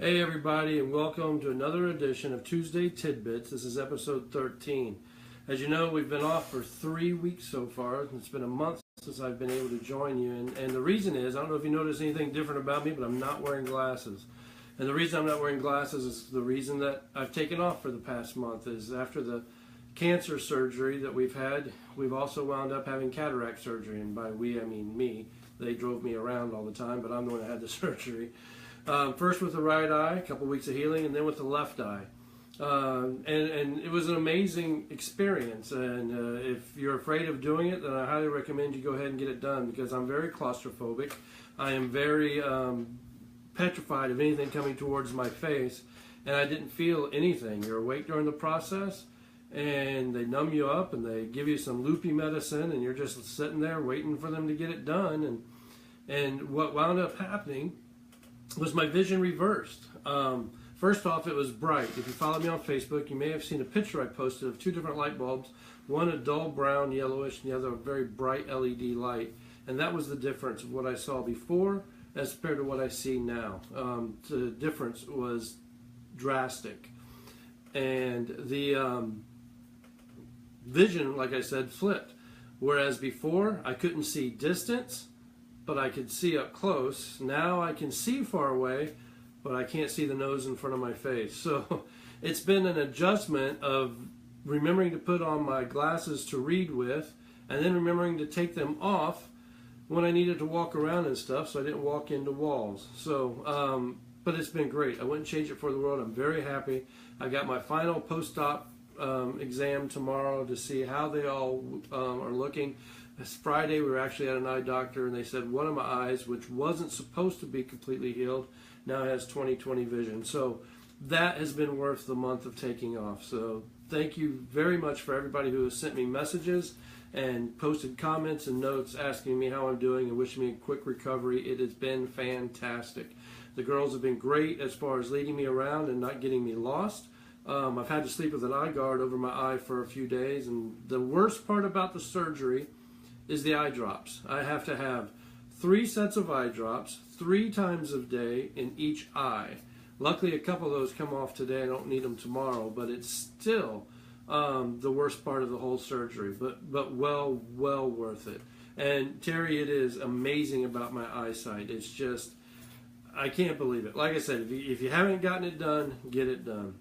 Hey everybody, and welcome to another edition of Tuesday Tidbits. This is episode 13. As you know, we've been off for 3 weeks so far. It's been a month since I've been able to join you, and the reason is, I don't know if you notice anything different about me, but I'm not wearing glasses. And the reason I'm not wearing glasses is the reason that I've taken off for the past month is after the cancer surgery that we've had, we've also wound up having cataract surgery, and by we I mean me. They drove me around all the time, but I'm the one that had the surgery. First with the right eye, a couple weeks of healing, and then with the left eye. And it was an amazing experience. And if you're afraid of doing it, then I highly recommend you go ahead and get it done, because I'm very claustrophobic. I am very petrified of anything coming towards my face, and I didn't feel anything. You're awake during the process, and they numb you up, and they give you some loopy medicine, and you're just sitting there waiting for them to get it done. And what wound up happening was my vision reversed. First off, it was bright. If you follow me on Facebook, you may have seen a picture I posted of two different light bulbs, one a dull brown yellowish and the other a very bright LED light, and that was the difference of what I saw before as compared to what I see now. The difference was drastic, and the vision, like I said, flipped. Whereas before I couldn't see distance, but I could see up close. Now I can see far away, but I can't see the nose in front of my face. So it's been an adjustment of remembering to put on my glasses to read with, and then remembering to take them off when I needed to walk around and stuff, so I didn't walk into walls. So, but it's been great. I wouldn't change it for the world. I'm very happy. I got my final post-op exam tomorrow to see how they all are looking. This Friday, we were actually at an eye doctor, and they said one of my eyes, which wasn't supposed to be completely healed, now has 20/20 vision. So that has been worth the month of taking off. So thank you very much for everybody who has sent me messages and posted comments and notes asking me how I'm doing and wishing me a quick recovery. It has been fantastic. The girls have been great as far as leading me around and not getting me lost. I've had to sleep with an eye guard over my eye for a few days, and the worst part about the surgery is the eye drops. I have to have 3 sets of eye drops 3 times a day in each eye. Luckily, a couple of those come off today. I don't need them tomorrow, but it's still the worst part of the whole surgery, but well worth it. And Terry, it is amazing about my eyesight. It's just, I can't believe it. Like I said, if you haven't gotten it done, get it done.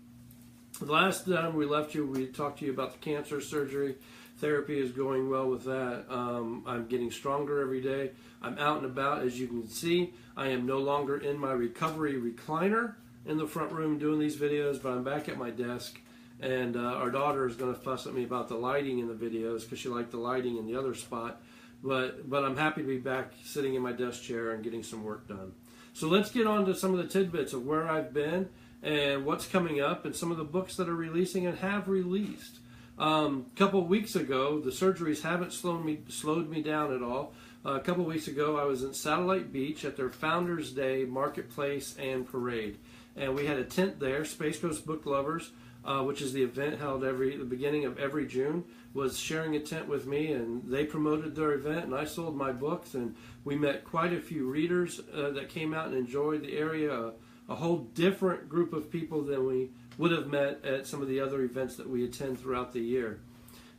The last time we left you, we talked to you about the cancer surgery. Therapy is going well with that. I'm getting stronger every day. I'm out and about, as you can see. I am no longer in my recovery recliner in the front room doing these videos, but I'm back at my desk. And our daughter is going to fuss at me about the lighting in the videos because she liked the lighting in the other spot. But I'm happy to be back sitting in my desk chair and getting some work done. So let's get on to some of the tidbits of where I've been and what's coming up and some of the books that are releasing and have released. A couple weeks ago, the surgeries haven't slowed me down at all. A couple weeks ago, I was in Satellite Beach at their Founders Day Marketplace and Parade. And we had a tent there. Space Coast Book Lovers, which is the event held the beginning of every June, was sharing a tent with me, and they promoted their event, and I sold my books, and we met quite a few readers that came out and enjoyed the area, a whole different group of people than we would have met at some of the other events that we attend throughout the year.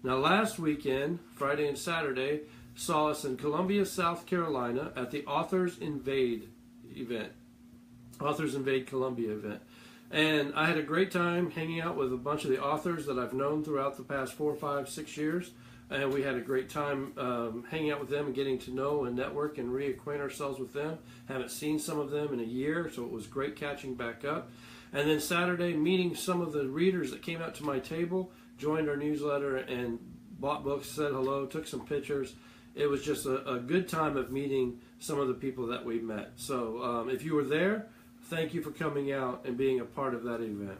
Now, last weekend, Friday and Saturday, saw us in Columbia, South Carolina at the Authors Invade event. Authors Invade Columbia event. And I had a great time hanging out with a bunch of the authors that I've known throughout the past 4, 5, 6 years. And we had a great time hanging out with them and getting to know and network and reacquaint ourselves with them. Haven't seen some of them in a year, so it was great catching back up. And then Saturday, meeting some of the readers that came out to my table, joined our newsletter and bought books, said hello, took some pictures. It was just a good time of meeting some of the people that we met. So if you were there, thank you for coming out and being a part of that event.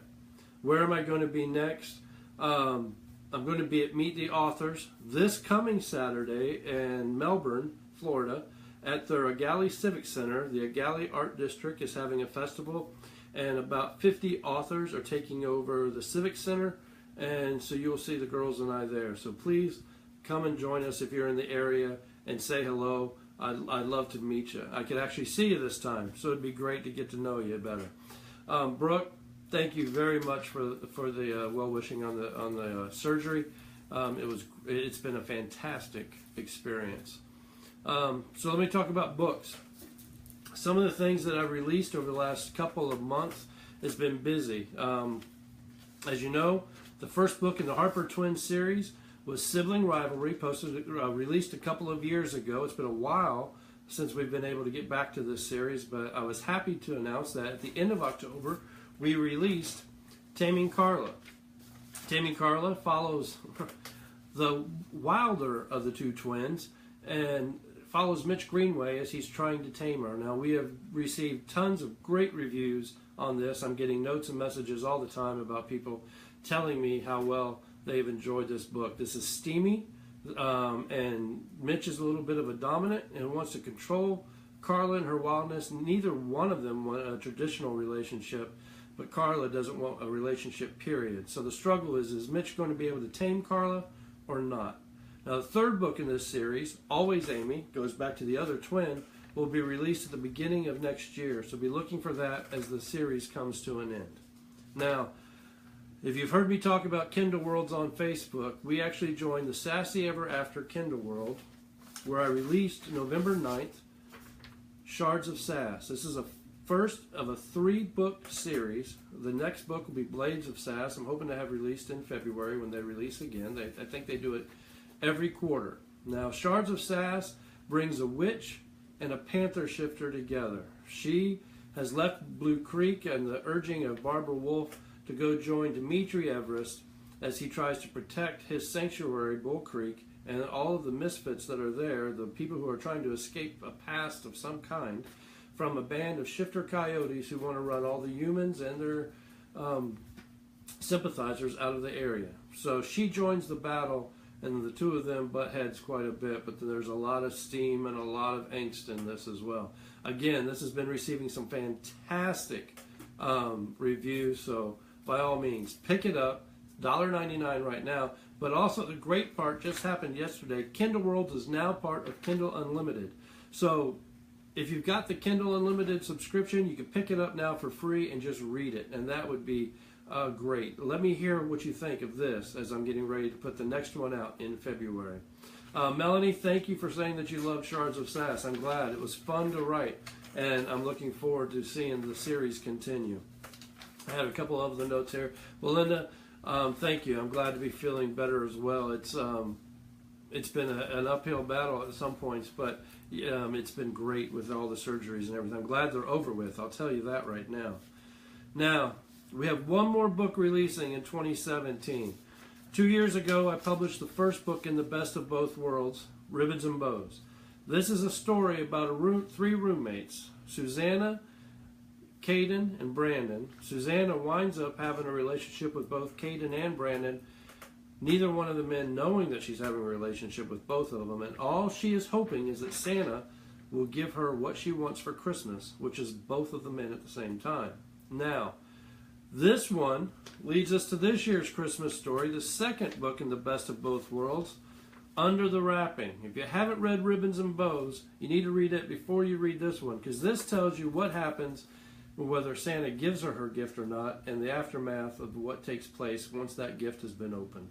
Where am I going to be next? I'm going to be at Meet the Authors this coming Saturday in Melbourne, Florida, at the Agali Civic Center. The Agali Art District is having a festival, and about 50 authors are taking over the Civic Center, and so you'll see the girls and I there. So please come and join us if you're in the area and say hello. I'd love to meet you. I could actually see you this time, so it'd be great to get to know you better. Brooke, thank you very much for the well wishing on the surgery. It's been a fantastic experience. So let me talk about books. Some of the things that I've released over the last couple of months has been busy. As you know, the first book in the Harper Twins series was Sibling Rivalry, released a couple of years ago. It's been a while since we've been able to get back to this series, but I was happy to announce that at the end of October, we released Taming Carla. Taming Carla follows the wilder of the two twins and follows Mitch Greenway as he's trying to tame her. Now, we have received tons of great reviews on this. I'm getting notes and messages all the time about people telling me how well they've enjoyed this book. This is steamy, and Mitch is a little bit of a dominant and wants to control Carla and her wildness. Neither one of them want a traditional relationship, but Carla doesn't want a relationship, period. So the struggle is Mitch going to be able to tame Carla or not? Now, the third book in this series, Always Amy, goes back to the other twin, will be released at the beginning of next year. So be looking for that as the series comes to an end. Now, if you've heard me talk about Kindle Worlds on Facebook, we actually joined the Sassy Ever After Kindle World, where I released November 9th, Shards of Sass. This is a first of a 3-book series. The next book will be Blades of Sass. I'm hoping to have released in February when they release again. I think they do it every quarter. Now, Shards of Sass brings a witch and a panther shifter together. She has left Blue Creek and the urging of Barbara Wolf to go join Dimitri Everest as he tries to protect his sanctuary, Bull Creek, and all of the misfits that are there, the people who are trying to escape a past of some kind, from a band of shifter coyotes who want to run all the humans and their sympathizers out of the area. So she joins the battle, and the two of them butt heads quite a bit, but there's a lot of steam and a lot of angst in this as well. Again, this has been receiving some fantastic reviews, so by all means, pick it up. $1.99 right now. But also the great part just happened yesterday. Kindle Worlds is now part of Kindle Unlimited. So if you've got the Kindle Unlimited subscription, you can pick it up now for free and just read it. And that would be great. Let me hear what you think of this as I'm getting ready to put the next one out in February. Melanie, thank you for saying that you love Shards of Sass. I'm glad. It was fun to write, and I'm looking forward to seeing the series continue. I have a couple of the notes here. Well, Linda, thank you. I'm glad to be feeling better as well. It's been an uphill battle at some points, but it's been great with all the surgeries and everything. I'm glad they're over with. I'll tell you that right now. Now, we have one more book releasing in 2017. 2 years ago, I published the first book in the Best of Both Worlds, Ribbons and Bows. This is a story about 3 roommates, Susanna, Caden, and Brandon. Susanna winds up having a relationship with both Caden and Brandon, neither one of the men knowing that she's having a relationship with both of them, and all she is hoping is that Santa will give her what she wants for Christmas, which is both of the men at the same time. Now, this one leads us to this year's Christmas story, the second book in the Best of Both Worlds, Under the Wrapping. If you haven't read Ribbons and Bows, you need to read it before you read this one, because this tells you what happens whether Santa gives her gift or not, and the aftermath of what takes place once that gift has been opened.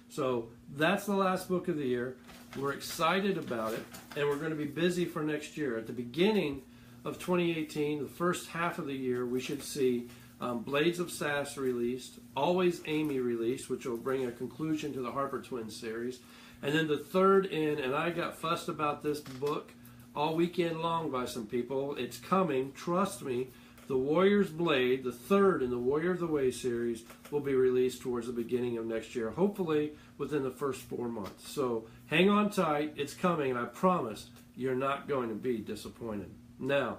So that's the last book of the year. We're excited about it, and we're going to be busy for next year. At the beginning of 2018, the first half of the year, we should see Blades of Sass released, Always Amy released, which will bring a conclusion to the Harper Twins series, and then the third in, and I got fussed about this book all weekend long by some people. It's coming, trust me. The Warrior's Blade, the third in the Warrior of the Way series, will be released towards the beginning of next year, hopefully within the first 4 months. So hang on tight, it's coming, and I promise you're not going to be disappointed. Now,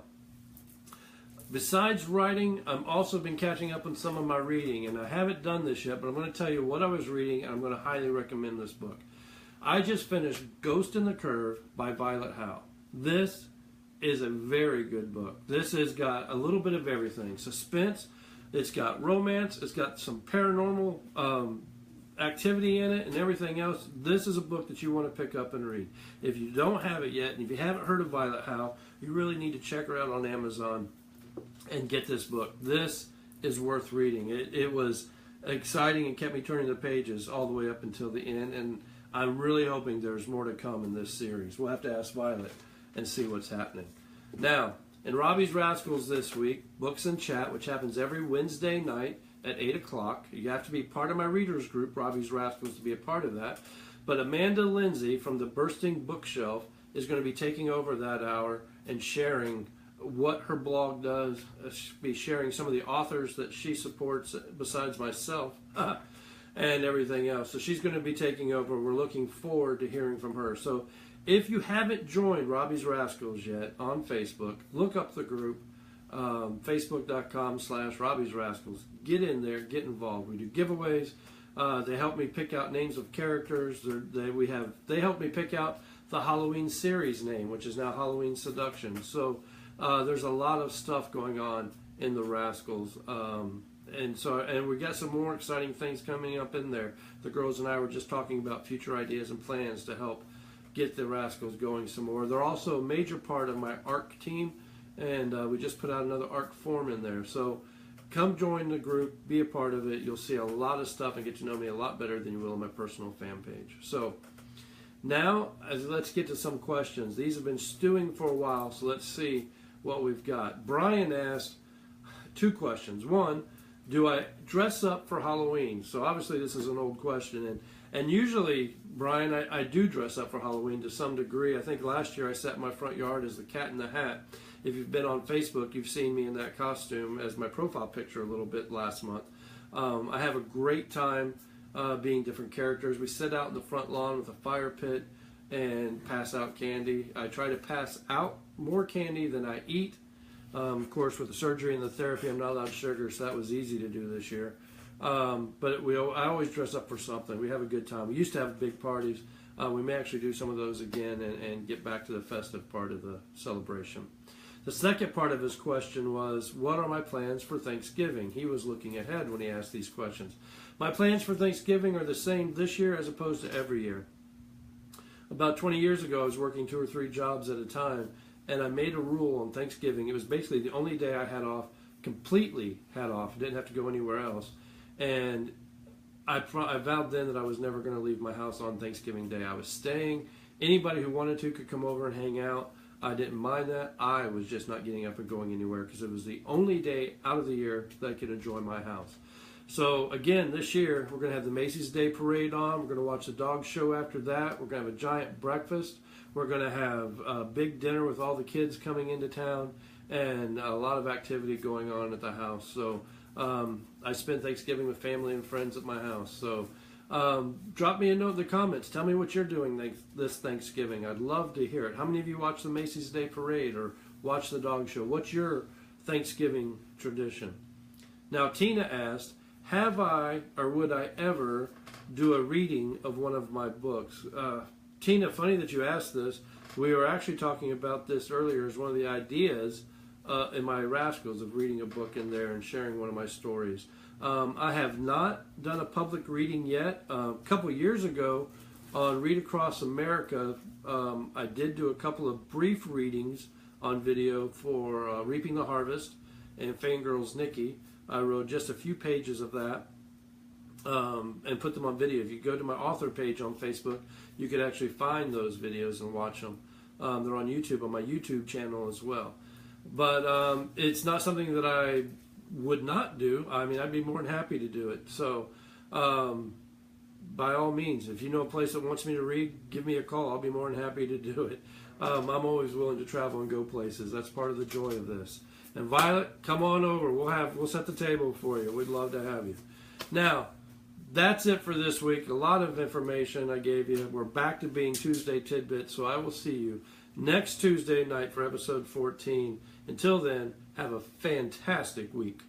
besides writing, I've also been catching up on some of my reading, and I haven't done this yet, but I'm going to tell you what I was reading, and I'm going to highly recommend this book. I just finished Ghost in the Curve by Violet Howe. This is a very good book. This has got a little bit of everything. Suspense, it's got romance, it's got some paranormal activity in it and everything else. This is a book that you want to pick up and read. If you don't have it yet, and if you haven't heard of Violet Howe, you really need to check her out on Amazon and get this book. This is worth reading. It was exciting and kept me turning the pages all the way up until the end, and I'm really hoping there's more to come in this series. We'll have to ask Violet and see what's happening. Now, in Robbie's Rascals this week, Books and Chat, which happens every Wednesday night at 8 o'clock. You have to be part of my readers group, Robbie's Rascals, to be a part of that. But Amanda Lindsay from the Bursting Bookshelf is going to be taking over that hour and sharing what her blog does. She'll be sharing some of the authors that she supports besides myself and everything else. So she's going to be taking over. We're looking forward to hearing from her. So if you haven't joined Robbie's Rascals yet on Facebook, look up the group, facebook.com/Robbie's Rascals. Get in there, get involved. We do giveaways. They help me pick out names of characters. They help me pick out the Halloween series name, which is now Halloween Seduction. So there's a lot of stuff going on in the Rascals, and we got some more exciting things coming up in there. The girls and I were just talking about future ideas and plans to help get the Rascals going some more. They're also a major part of my ARC team, and we just put out another ARC form in there. So come join the group, be a part of it. You'll see a lot of stuff and get to know me a lot better than you will on my personal fan page. So now, let's get to some questions. These have been stewing for a while, so let's see what we've got. Brian asked 2 questions. One, do I dress up for Halloween? So obviously this is an old question, and usually, Brian, I do dress up for Halloween to some degree. I think last year I sat in my front yard as the Cat in the Hat. If you've been on Facebook, you've seen me in that costume as my profile picture a little bit last month. I have a great time being different characters. We sit out in the front lawn with a fire pit and pass out candy. I try to pass out more candy than I eat. Of course, with the surgery and the therapy, I'm not allowed sugar, so that was easy to do this year. But I always dress up for something. We have a good time. We used to have big parties. We may actually do some of those again and get back to the festive part of the celebration. The second part of his question was, what are my plans for Thanksgiving? He was looking ahead when he asked these questions. My plans for Thanksgiving are the same this year as opposed to every year. About 20 years ago, I was working 2 or 3 jobs at a time, and I made a rule on Thanksgiving. It was basically the only day I had off, completely had off, didn't have to go anywhere else. And I vowed then that I was never going to leave my house on Thanksgiving Day. I was staying. Anybody who wanted to could come over and hang out. I didn't mind that. I was just not getting up and going anywhere because it was the only day out of the year that I could enjoy my house. So again, this year, we're going to have the Macy's Day Parade on. We're going to watch the dog show after that. We're going to have a giant breakfast. We're going to have a big dinner with all the kids coming into town and a lot of activity going on at the house. So I spend Thanksgiving with family and friends at my house. So drop me a note in the comments. Tell me what you're doing this Thanksgiving. I'd love to hear it. How many of you watch the Macy's Day Parade or watch the dog show? What's your Thanksgiving tradition? Now, Tina asked, have I or would I ever do a reading of one of my books? Tina, funny that you asked this. We were actually talking about this earlier as one of the ideas in my Rascals of reading a book in there and sharing one of my stories. I have not done a public reading yet. A couple years ago on Read Across America, I did do a couple of brief readings on video for Reaping the Harvest and Fangirl's Nikki. I wrote just a few pages of that and put them on video. If you go to my author page on Facebook, you could actually find those videos and watch them. They're on YouTube, on my YouTube channel as well. But it's not something that I would not do. I mean, I'd be more than happy to do it. So by all means, if you know a place that wants me to read, give me a call. I'll be more than happy to do it. I'm always willing to travel and go places. That's part of the joy of this. And Violet, come on over. We'll set the table for you. We'd love to have you. Now, that's it for this week. A lot of information I gave you. We're back to being Tuesday Tidbits, so I will see you next Tuesday night for episode 14. Until then, have a fantastic week.